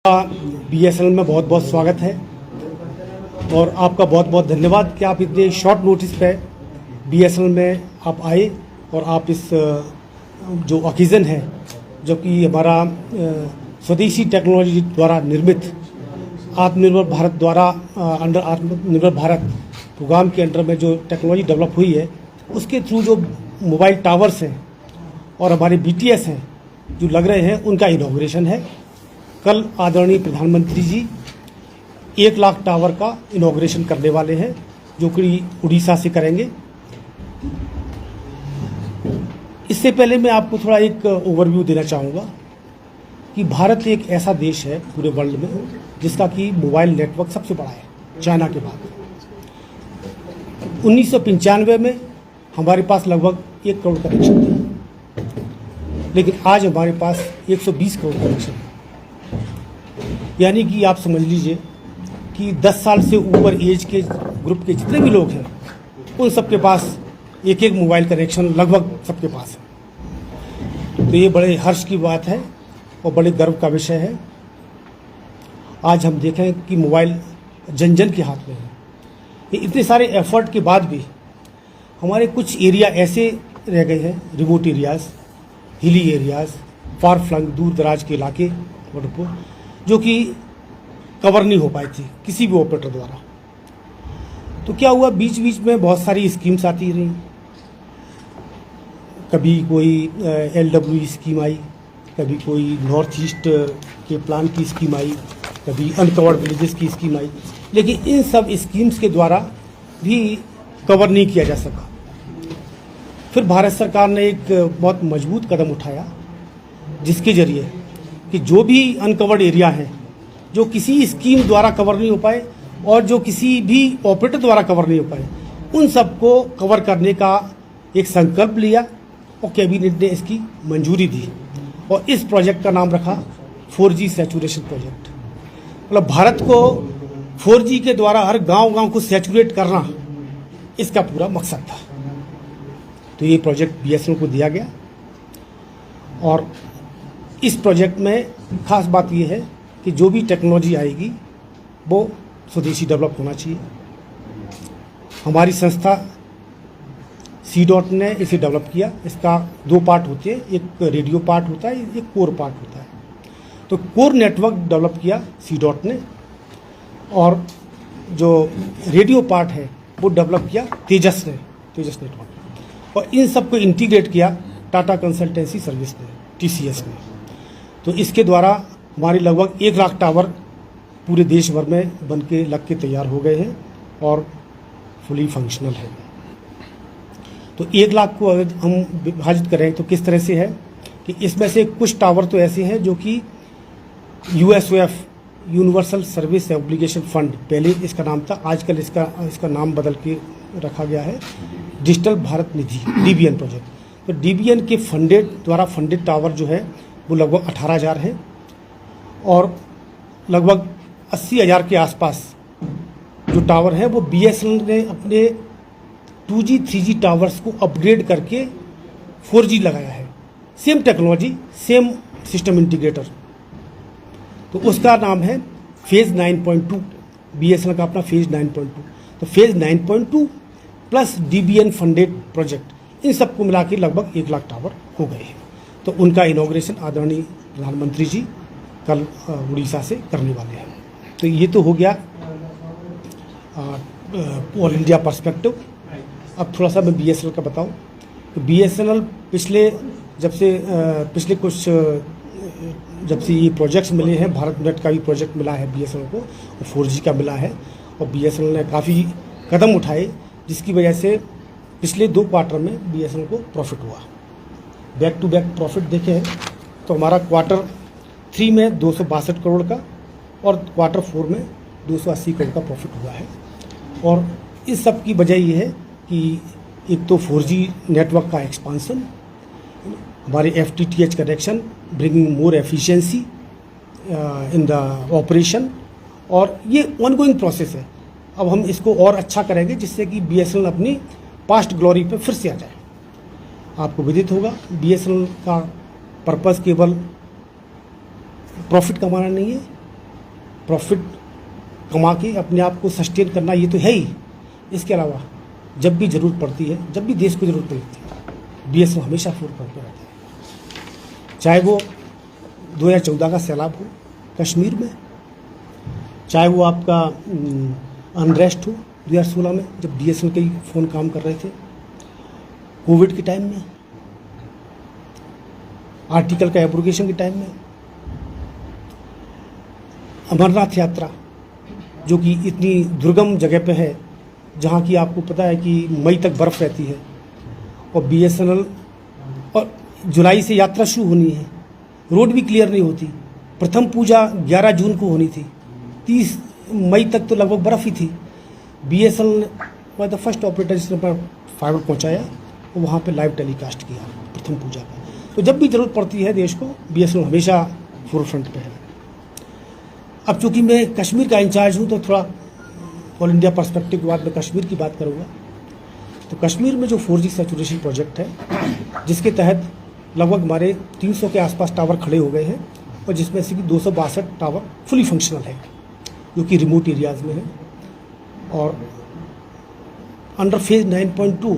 BSNL में बहुत बहुत स्वागत है और आपका बहुत बहुत धन्यवाद कि आप इतने शॉर्ट नोटिस पे बीएसएनएल में आप आए और आप इस जो ओकेज़न है जो कि हमारा स्वदेशी टेक्नोलॉजी द्वारा निर्मित आत्मनिर्भर भारत द्वारा अंडर आत्मनिर्भर भारत प्रोग्राम के अंडर में जो टेक्नोलॉजी डेवलप हुई है उसके थ्रू जो मोबाइल टावर्स हैं और हमारे बीटीएस हैं जो लग रहे हैं उनका इनॉग्रेशन है। कल आदरणीय प्रधानमंत्री जी 1 लाख टावर का इनॉग्रेशन करने वाले हैं जो कि उड़ीसा से करेंगे। इससे पहले मैं आपको थोड़ा एक ओवरव्यू देना चाहूँगा कि भारत एक ऐसा देश है पूरे वर्ल्ड में जिसका कि मोबाइल नेटवर्क सबसे बड़ा है चाइना के बाद। 1995 में हमारे पास लगभग 1 करोड़ कनेक्शन थे, लेकिन आज हमारे पास 120 करोड़ कनेक्शन है। यानी कि आप समझ लीजिए कि 10 साल से ऊपर एज के ग्रुप के जितने भी लोग हैं उन सबके पास एक मोबाइल कनेक्शन लगभग सबके पास है। तो ये बड़े हर्ष की बात है और बड़े गर्व का विषय है। आज हम देखें कि मोबाइल जन जन के हाथ में है। ये इतने सारे एफर्ट के बाद भी हमारे कुछ एरिया ऐसे रह गए हैं, remote areas, hilly areas, far flung दूर दराज के इलाके जो कि कवर नहीं हो पाई थी किसी भी ऑपरेटर द्वारा। तो क्या हुआ, बीच बीच में बहुत सारी स्कीम्स आती रही। कभी कोई LWE स्कीम आई, कभी कोई नॉर्थ ईस्ट के प्लान की स्कीम आई, कभी अनकवर्ड विलेजेस की स्कीम आई, लेकिन इन सब स्कीम्स के द्वारा भी कवर नहीं किया जा सका। फिर भारत सरकार ने एक बहुत मजबूत कदम उठाया जिसके जरिए कि जो भी अनकवर्ड एरिया है जो किसी स्कीम द्वारा कवर नहीं हो पाए और जो किसी भी ऑपरेटर द्वारा कवर नहीं हो पाए उन सबको कवर करने का एक संकल्प लिया और कैबिनेट ने इसकी मंजूरी दी और इस प्रोजेक्ट का नाम रखा 4G सैचुरेशन प्रोजेक्ट। मतलब भारत को 4G के द्वारा हर गांव को सैचुरेट करना इसका पूरा मकसद था। तो ये प्रोजेक्ट बीएसएनएल को दिया गया और इस प्रोजेक्ट में खास बात यह है कि जो भी टेक्नोलॉजी आएगी वो स्वदेशी डेवलप होना चाहिए। हमारी संस्था CDOT ने इसे डेवलप किया। इसका 2 पार्ट होते हैं, एक रेडियो पार्ट होता है, एक कोर पार्ट होता है। तो कोर नेटवर्क डेवलप किया CDOT ने और जो रेडियो पार्ट है वो डेवलप किया तेजस नेटवर्क और इन सबको इंटीग्रेट किया टाटा कंसल्टेंसी सर्विस ने, TCS ने। तो इसके द्वारा हमारे लगभग 1 लाख टावर पूरे देश भर में बन के लग के तैयार हो गए हैं और फुली फंक्शनल है। तो 1 लाख को अगर हम विभाजित करें तो किस तरह से है कि इसमें से कुछ टावर तो ऐसे हैं जो कि USOF universal service obligation fund, पहले इसका नाम था, आजकल इसका नाम बदल के रखा गया है डिजिटल भारत निधि, DBN प्रोजेक्ट। तो DBN के द्वारा फंडेड टावर जो है वो लगभग 18,000 है और लगभग 80,000 के आसपास जो टावर है वो BSNL ने अपने 2G 3G टावर्स को अपग्रेड करके 4G लगाया है। Same technology, same system integrator. तो उसका नाम है फेज़ 9.2, BSNL का अपना फेज़ 9.2। तो phase 9.2 plus DBN funded project, इन सबको मिला के लगभग 1 लाख टावर हो गए हैं। तो उनका इनॉग्रेशन आदरणीय प्रधानमंत्री जी कल उड़ीसा से करने वाले हैं। तो ये तो हो गया ऑल इंडिया पर्सपेक्टिव। अब थोड़ा सा मैं BSNL का बताऊं तो BSNL जब से ये प्रोजेक्ट्स मिले हैं, भारत नेट का भी प्रोजेक्ट मिला है BSNL को, 4G का मिला है और BSNL ने काफ़ी कदम उठाए जिसकी वजह से पिछले 2 क्वार्टर में BSNL को प्रॉफिट हुआ। बैक टू बैक प्रॉफिट देखें तो हमारा क्वार्टर 3 में 262 करोड़ का और क्वार्टर 4 में 280 करोड़ का प्रॉफिट हुआ है। और इस सब की वजह ये है कि एक तो 4G नेटवर्क का एक्सपांसन, हमारे FTTH connection bringing more efficiency in the operation, और ये ऑनगोइंग प्रोसेस है। अब हम इसको और अच्छा करेंगे जिससे कि BSNL अपनी पास्ट ग्लोरी पे फिर से आ जाए। आपको विदित होगा BSNL का पर्पस केवल प्रॉफिट कमाना नहीं है, प्रॉफिट कमा के अपने आप को सस्टेन करना, ये तो है ही। इसके अलावा जब भी ज़रूरत पड़ती है, जब भी देश को ज़रूरत पड़ती है, बीएसएनएल हमेशा फोरफ्रंट पे रहता है। चाहे वो 2014 का सैलाब हो कश्मीर में, चाहे वो आपका अनरेस्ट हो 2016 में जब बीएसएनएल के फ़ोन काम कर रहे थे, कोविड के टाइम में, आर्टिकल का एब्रोगेशन के टाइम में, अमरनाथ यात्रा जो कि इतनी दुर्गम जगह पे है, जहाँ की आपको पता है कि मई तक बर्फ़ रहती है, और बीएसएनएल और जुलाई से यात्रा शुरू होनी है, रोड भी क्लियर नहीं होती। प्रथम पूजा 11 जून को होनी थी, 30 मई तक तो लगभग बर्फ़ ही थी। BSNL was the first operator जिसने फाइबर पहुँचाया और वहाँ पे लाइव टेलीकास्ट किया प्रथम पूजा का। तो जब भी ज़रूरत पड़ती है देश को, बीएसएनएल हमेशा फोरफ्रंट पे है। अब चूँकि मैं कश्मीर का इंचार्ज हूँ तो थोड़ा ऑल इंडिया पर्सपेक्टिव के बाद मैं कश्मीर की बात करूँगा। तो कश्मीर में जो 4G सैचुरेशन प्रोजेक्ट है, जिसके तहत लगभग हमारे 300 के आसपास टावर खड़े हो गए हैं, और जिसमें से कि 262 टावर फुली फंक्शनल है, जो कि रिमोट एरियाज़ में है। और अंडर फेज 9.2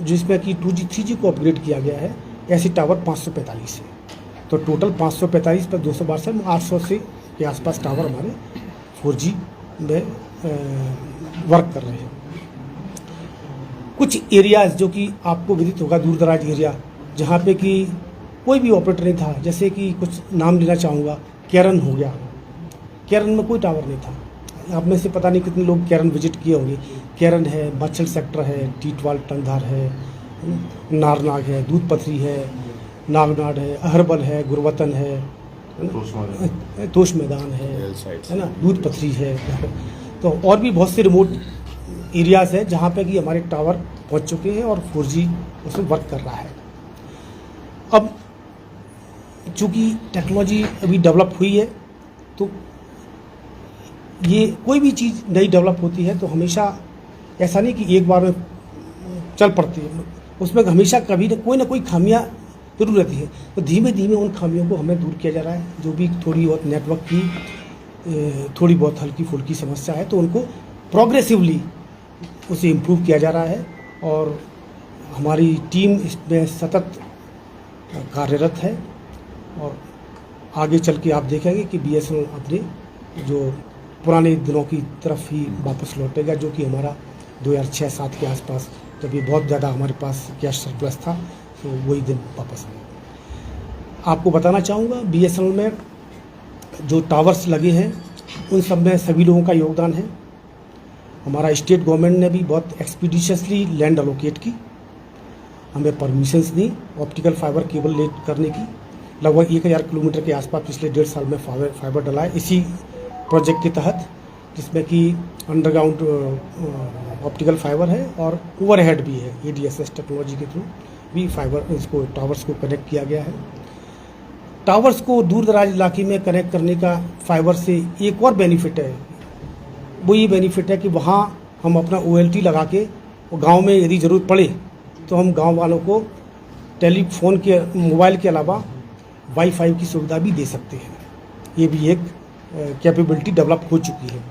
जिसमें कि 2G 3G को अपग्रेड किया गया है, ऐसे टावर 545 है। तो टोटल 545 पर 262 800 से के आसपास टावर हमारे 4G में वर्क कर रहे हैं। कुछ एरियाज़ जो कि आपको विदित होगा, दूर दराज एरिया जहाँ पे कि कोई भी ऑपरेटर नहीं था, जैसे कि कुछ नाम लेना चाहूँगा, केरन हो गया, केरन में कोई टावर नहीं था। आप में से पता नहीं कितने लोग केरन विजिट किए होंगे। केरन है, मच्छल सेक्टर है, टीटवाल टंगधार है, नारनाग है, दूध पथरी है, नागनाड है, अहरबल है, गुरवतन है, तोश मैदान है ना, दूध पथरी है। तो और भी बहुत से रिमोट एरियाज़ है जहाँ पे कि हमारे टावर पहुँच चुके हैं और 4G उसमें वर्क कर रहा है। अब चूँकि टेक्नोलॉजी अभी डेवलप हुई है, तो ये कोई भी चीज़ नई डेवलप होती है तो हमेशा ऐसा नहीं कि एक बार में चल पड़ती है, उसमें हमेशा कभी कोई ना कोई खामियां जरूर रहती है। तो धीमे धीमे उन खामियों को हमें दूर किया जा रहा है। जो भी थोड़ी बहुत नेटवर्क की थोड़ी बहुत हल्की फुल्की समस्या है तो उनको प्रोग्रेसिवली उसे इम्प्रूव किया जा रहा है, और हमारी टीम इसमें सतत कार्यरत है। और आगे चल के आप देखेंगे कि बीएसएनएल अपने जो पुराने दिनों की तरफ ही वापस लौटेगा, जो कि हमारा 2006-07 के आसपास जब ये बहुत ज़्यादा हमारे पास कैश सरप्लस था, तो वही दिन वापस आए। आपको बताना चाहूँगा बीएसएनएल में जो टावर्स लगे हैं उन सब में सभी लोगों का योगदान है। हमारा स्टेट गवर्नमेंट ने भी बहुत एक्सपीडिशियसली लैंड अलोकेट की, हमें परमिशंस दी ऑप्टिकल फाइबर केबल ले करने की। लगभग 1000 किलोमीटर के आसपास पिछले 1.5 साल में फाइबर डला है इसी प्रोजेक्ट के तहत, जिसमें कि अंडरग्राउंड ऑप्टिकल फाइबर है और ओवरहेड भी है। ADSS टेक्नोलॉजी के थ्रू भी फाइबर इसको टावर्स को कनेक्ट किया गया है। टावर्स को दूर दराज इलाके में कनेक्ट करने का फाइबर से एक और बेनिफिट है, वो ये बेनिफिट है कि वहाँ हम अपना OLT लगा के गाँव में यदि ज़रूरत पड़े तो हम गाँव वालों को टेलीफोन के मोबाइल के अलावा वाईफाई की सुविधा भी दे सकते हैं। ये भी एक कैपेबिलिटी डेवलप हो चुकी है।